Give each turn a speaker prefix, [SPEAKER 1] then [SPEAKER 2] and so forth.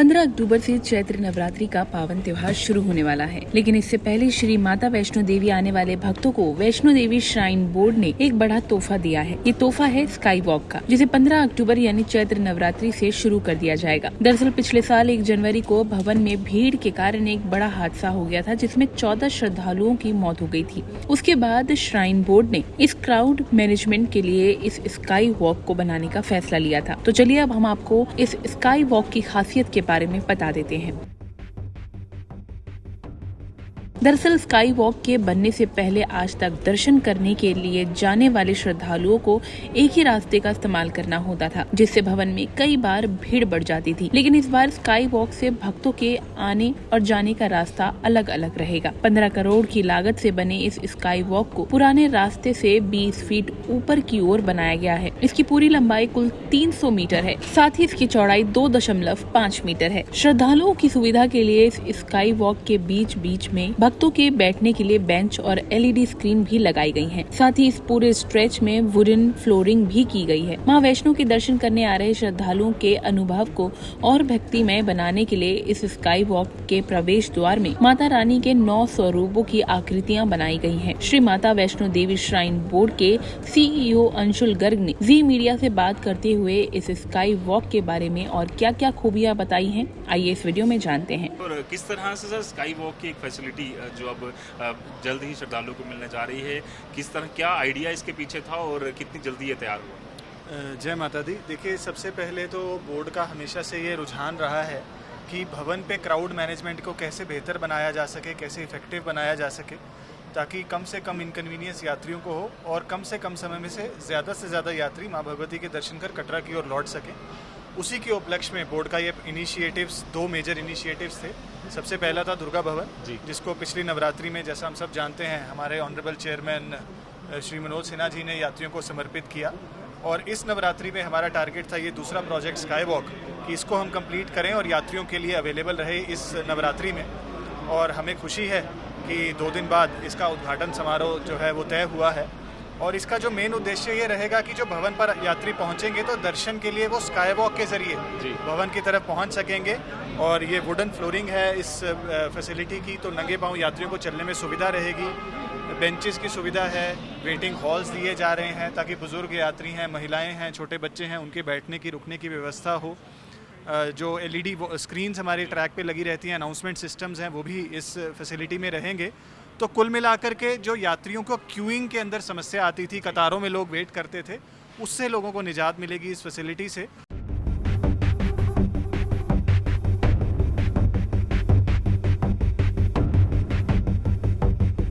[SPEAKER 1] 15 अक्टूबर से चैत्र नवरात्रि का पावन त्योहार शुरू होने वाला है, लेकिन इससे पहले श्री माता वैष्णो देवी आने वाले भक्तों को वैष्णो देवी श्राइन बोर्ड ने एक बड़ा तोहफा दिया है। ये तोहफा है स्काई वॉक का, जिसे 15 अक्टूबर यानी चैत्र नवरात्रि से शुरू कर दिया जाएगा। दरअसल पिछले साल 1 जनवरी को भवन में भीड़ के कारण एक बड़ा हादसा हो गया था, जिसमें 14 श्रद्धालुओं की मौत हो गई थी। उसके बाद श्राइन बोर्ड ने इस क्राउड मैनेजमेंट के लिए इस स्काई वॉक को बनाने का फैसला लिया था। तो चलिए अब हम आपको इस स्काई वॉक की खासियत के बारे में बता देते हैं। दरअसल स्काई वॉक के बनने से पहले आज तक दर्शन करने के लिए जाने वाले श्रद्धालुओं को एक ही रास्ते का इस्तेमाल करना होता था, जिससे भवन में कई बार भीड़ बढ़ जाती थी। लेकिन इस बार स्काई वॉक से भक्तों के आने और जाने का रास्ता अलग अलग रहेगा। 15 करोड़ की लागत से बने इस स्काई वॉक को पुराने रास्ते से 20 फीट ऊपर की ओर बनाया गया है। इसकी पूरी लंबाई कुल 300 मीटर है, साथ ही इसकी चौड़ाई 2.5 मीटर है। श्रद्धालुओं की सुविधा के लिए इस स्काई वॉक के बीच बीच में भक्तों के बैठने के लिए बेंच और LED स्क्रीन भी लगाई गई हैं। साथ ही इस पूरे स्ट्रेच में वुडन फ्लोरिंग भी की गई है। मां वैष्णो के दर्शन करने आ रहे श्रद्धालुओं के अनुभव को और भक्तिमय बनाने के लिए इस स्काई वॉक के प्रवेश द्वार में माता रानी के 9 स्वरूपों की आकृतियां बनाई गई हैं। श्री माता वैष्णो देवी श्राइन बोर्ड के CEO अंशुल गर्ग ने जी मीडिया से बात करते हुए इस स्काई वॉक के बारे में और क्या क्या खूबियां बताई हैं, आइए इस वीडियो में जानते हैं।
[SPEAKER 2] और किस तरह से सर स्काई वॉक की एक फैसिलिटी जो अब जल्द ही श्रद्धालुओं को मिलने जा रही है, किस तरह क्या आइडिया इसके पीछे था और कितनी जल्दी ये तैयार हुआ?
[SPEAKER 3] जय माता दी। देखिए, सबसे पहले तो बोर्ड का हमेशा से ये रुझान रहा है कि भवन पे क्राउड मैनेजमेंट को कैसे बेहतर बनाया जा सके, कैसे इफेक्टिव बनाया जा सके, ताकि कम से कम इनकन्वीनियंस यात्रियों को हो और कम से कम समय में से ज़्यादा यात्री माँ भगवती के दर्शन कर कटरा की ओर लौट सकें। उसी के उपलक्ष्य में बोर्ड का ये इनिशिएटिव्स, 2 मेजर इनिशिएटिव्स थे। सबसे पहला था दुर्गा भवन, जिसको पिछली नवरात्रि में, जैसा हम सब जानते हैं, हमारे ऑनरेबल चेयरमैन श्री मनोज सिन्हा जी ने यात्रियों को समर्पित किया। और इस नवरात्रि में हमारा टारगेट था ये दूसरा प्रोजेक्ट स्काई वॉक, कि इसको हम कंप्लीट करें और यात्रियों के लिए अवेलेबल रहे इस नवरात्रि में। और हमें खुशी है कि 2 दिन बाद इसका उद्घाटन समारोह जो है वो तय हुआ है। और इसका जो मेन उद्देश्य ये रहेगा कि जो भवन पर यात्री पहुंचेंगे तो दर्शन के लिए वो स्काई वॉक के जरिए भवन की तरफ पहुंच सकेंगे। और ये वुडन फ्लोरिंग है इस फैसिलिटी की, तो नंगे पांव यात्रियों को चलने में सुविधा रहेगी। बेंचेस की सुविधा है, वेटिंग हॉल्स दिए जा रहे हैं ताकि बुजुर्ग यात्री हैं, महिलाएं हैं, छोटे बच्चे हैं, उनके बैठने की, रुकने की व्यवस्था हो। जो LED स्क्रीन्स हमारी ट्रैक पे लगी रहती हैं, अनाउंसमेंट सिस्टम्स हैं, वो भी इस फैसिलिटी में रहेंगे। तो कुल मिलाकर के जो यात्रियों को क्यूइंग के अंदर समस्या आती थी, कतारों में लोग वेट करते थे, उससे लोगों को निजात मिलेगी इस फैसिलिटी से।